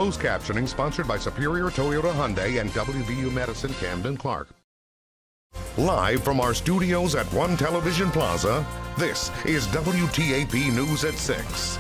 Closed captioning sponsored by Superior Toyota Hyundai and WVU Medicine Camden Clark. Live from our studios at One Television Plaza, this is WTAP News at 6.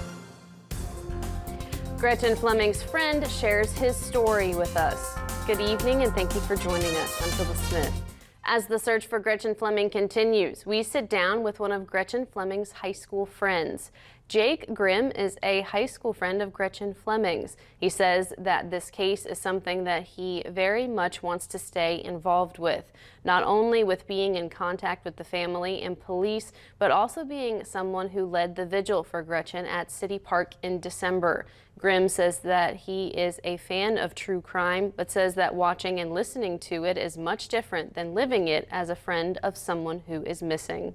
Gretchen Fleming's friend shares his story with us. Good evening and thank you for joining us. I'm Phyllis Smith. As the search for Gretchen Fleming continues, we sit down with one of Gretchen Fleming's high school friends. Jake Grimm is a high school friend of Gretchen Fleming's. He says that this case is something that he very much wants to stay involved with, not only with being in contact with the family and police, but also being someone who led the vigil for Gretchen at City Park in December. Grimm says that he is a fan of true crime, but says that watching and listening to it is much different than living it as a friend of someone who is missing.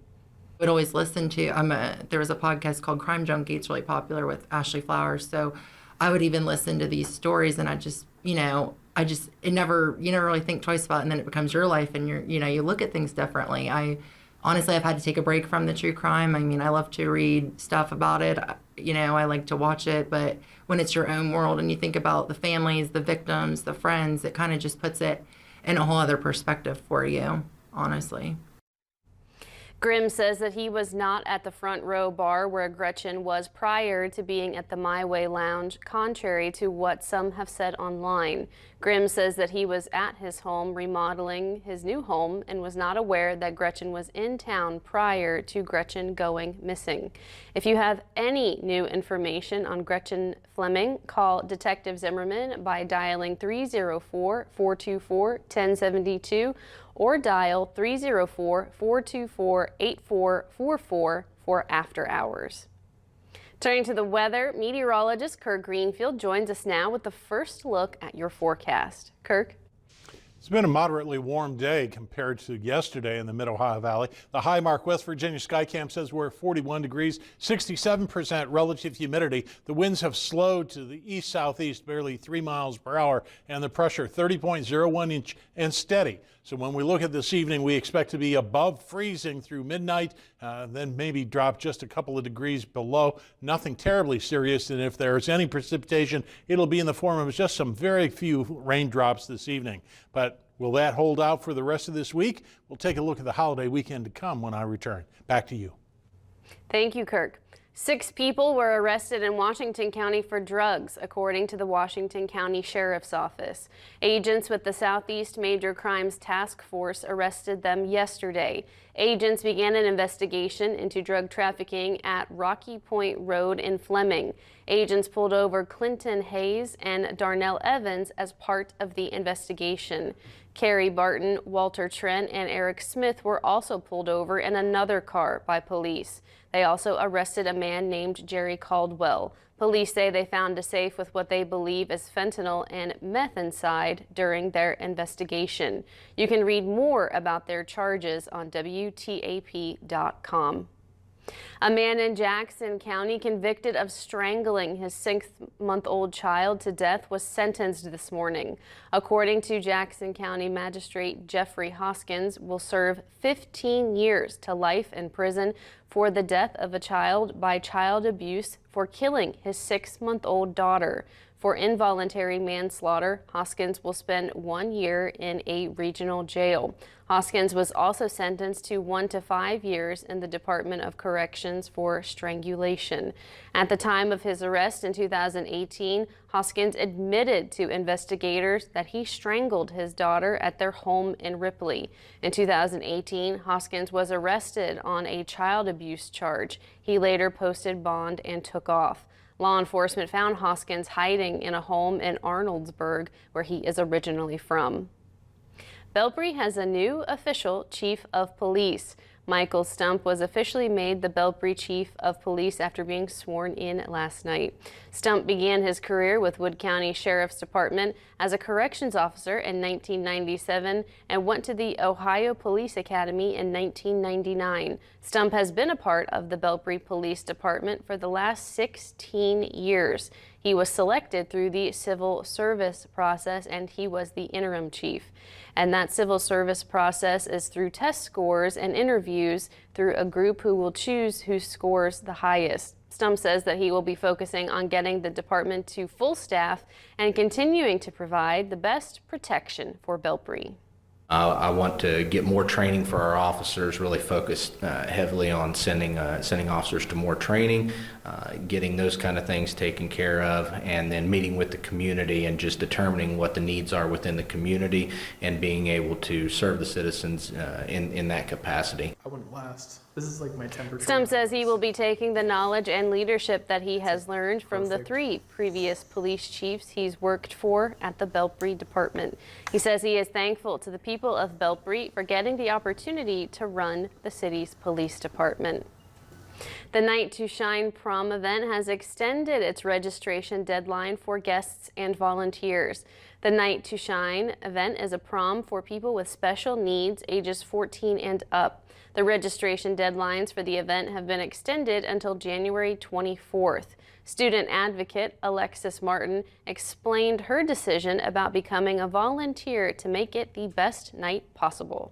I would always listen to, there was a podcast called Crime Junkie. It's really popular with Ashley Flowers. So I would even listen to these stories and I just, you never really think twice about it, and then it becomes your life and you look at things differently. Honestly, I've had to take a break from the true crime. I mean, I love to read stuff about it. I like to watch it, but when it's your own world and you think about the families, the victims, the friends, it kind of just puts it in a whole other perspective for you, honestly. Grimm says that he was not at the front row bar where Gretchen was prior to being at the My Way Lounge, contrary to what some have said online. Grimm says that he was at his home remodeling his new home and was not aware that Gretchen was in town prior to Gretchen going missing. If you have any new information on Gretchen Fleming, call Detective Zimmerman by dialing 304-424-1072 or dial 304-424-8444 for after hours. Turning to the weather, meteorologist Kirk Greenfield joins us now with the first look at your forecast. Kirk? It's been a moderately warm day compared to yesterday in the Mid-Ohio Valley. The high mark West Virginia Skycam says we're at 41 degrees, 67% relative humidity. The winds have slowed to the east-southeast, barely 3 miles per hour, and the pressure 30.01 inch and steady. So when we look at this evening, we expect to be above freezing through midnight, then maybe drop just a couple of degrees below. Nothing terribly serious, and if there's any precipitation, it'll be in the form of just some very few raindrops this evening. But will that hold out for the rest of this week? We'll take a look at the holiday weekend to come when I return. Back to you. Thank you, Kirk. 6 people were arrested in Washington County for drugs, according to the Washington County Sheriff's Office. Agents with the Southeast Major Crimes Task Force arrested them yesterday. Agents began an investigation into drug trafficking at Rocky Point Road in Fleming. Agents pulled over Clinton Hayes and Darnell Evans as part of the investigation. Carrie Barton, Walter Trent, and Eric Smith were also pulled over in another car by police. They also arrested a man named Jerry Caldwell. Police say they found a safe with what they believe is fentanyl and meth inside during their investigation. You can read more about their charges on WTAP.com. A man in Jackson County convicted of strangling his 6-month-old child to death was sentenced this morning. According to Jackson County Magistrate Jeffrey Hoskins, will serve 15 years to life in prison for the death of a child by child abuse for killing his 6-month-old daughter. For involuntary manslaughter, Hoskins will spend 1 year in a regional jail. Hoskins was also sentenced to 1 to 5 years in the Department of Corrections for strangulation. At the time of his arrest in 2018, Hoskins admitted to investigators that he strangled his daughter at their home in Ripley. In 2018, Hoskins was arrested on a child abuse charge. He later posted bond and took off. Law enforcement found Hoskins hiding in a home in Arnoldsburg, where he is originally from. Belpre has a new official chief of police. Michael Stump was officially made the Belpre Chief of Police after being sworn in last night. Stump began his career with Wood County Sheriff's Department as a corrections officer in 1997 and went to the Ohio Police Academy in 1999. Stump has been a part of the Belpre Police Department for the last 16 years. He was selected through the civil service process and he was the interim chief. And that civil service process is through test scores and interviews through a group who will choose who scores the highest. Stump says that he will be focusing on getting the department to full staff and continuing to provide the best protection for Belpre. I want to get more training for our officers, really focused heavily on sending officers to more training, getting those kind of things taken care of, and then meeting with the community and just determining what the needs are within the community and being able to serve the citizens in that capacity. I wouldn't last. This is like my temperature. Stump says he will be taking the knowledge and leadership that he has learned from the 3 previous police chiefs he's worked for at the Belpre department. He says he is thankful to the people of Belpre for getting the opportunity to run the city's police department. The Night to Shine prom event has extended its registration deadline for guests and volunteers. The Night to Shine event is a prom for people with special needs ages 14 and up. The registration deadlines for the event have been extended until January 24th. Student advocate Alexis Martin explained her decision about becoming a volunteer to make it the best night possible.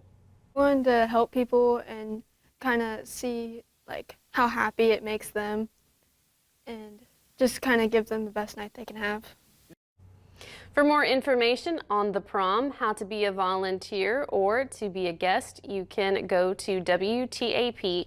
I wanted to help people and kind of see like how happy it makes them and just kind of give them the best night they can have. For more information on the prom, how to be a volunteer, or to be a guest, you can go to WTAP.com.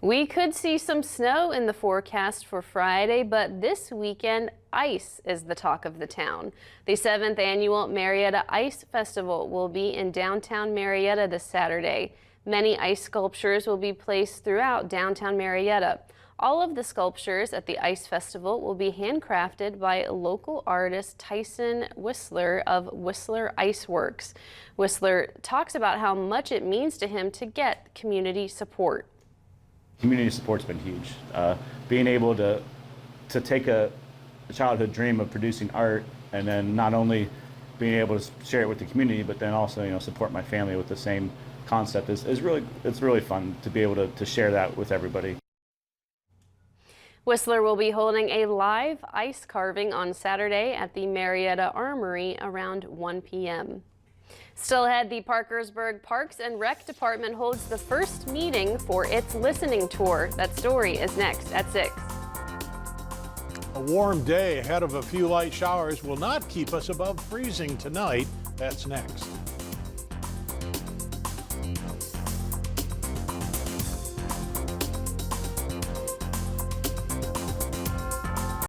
We could see some snow in the forecast for Friday, but this weekend, ice is the talk of the town. The 7th annual Marietta Ice Festival will be in downtown Marietta this Saturday. Many ice sculptures will be placed throughout downtown Marietta. All of the sculptures at the Ice Festival will be handcrafted by local artist Tyson Whistler of Whistler Ice Works. Whistler talks about how much it means to him to get community support. Community support's been huge. Being able to take a childhood dream of producing art and then not only being able to share it with the community, but then also support my family with the same concept is really fun to be able to share that with everybody. Whistler will be holding a live ice carving on Saturday at the Marietta Armory around 1 p.m. Still ahead, the Parkersburg Parks and Rec Department holds the first meeting for its listening tour. That story is next at 6. A warm day ahead of a few light showers will not keep us above freezing tonight. That's next.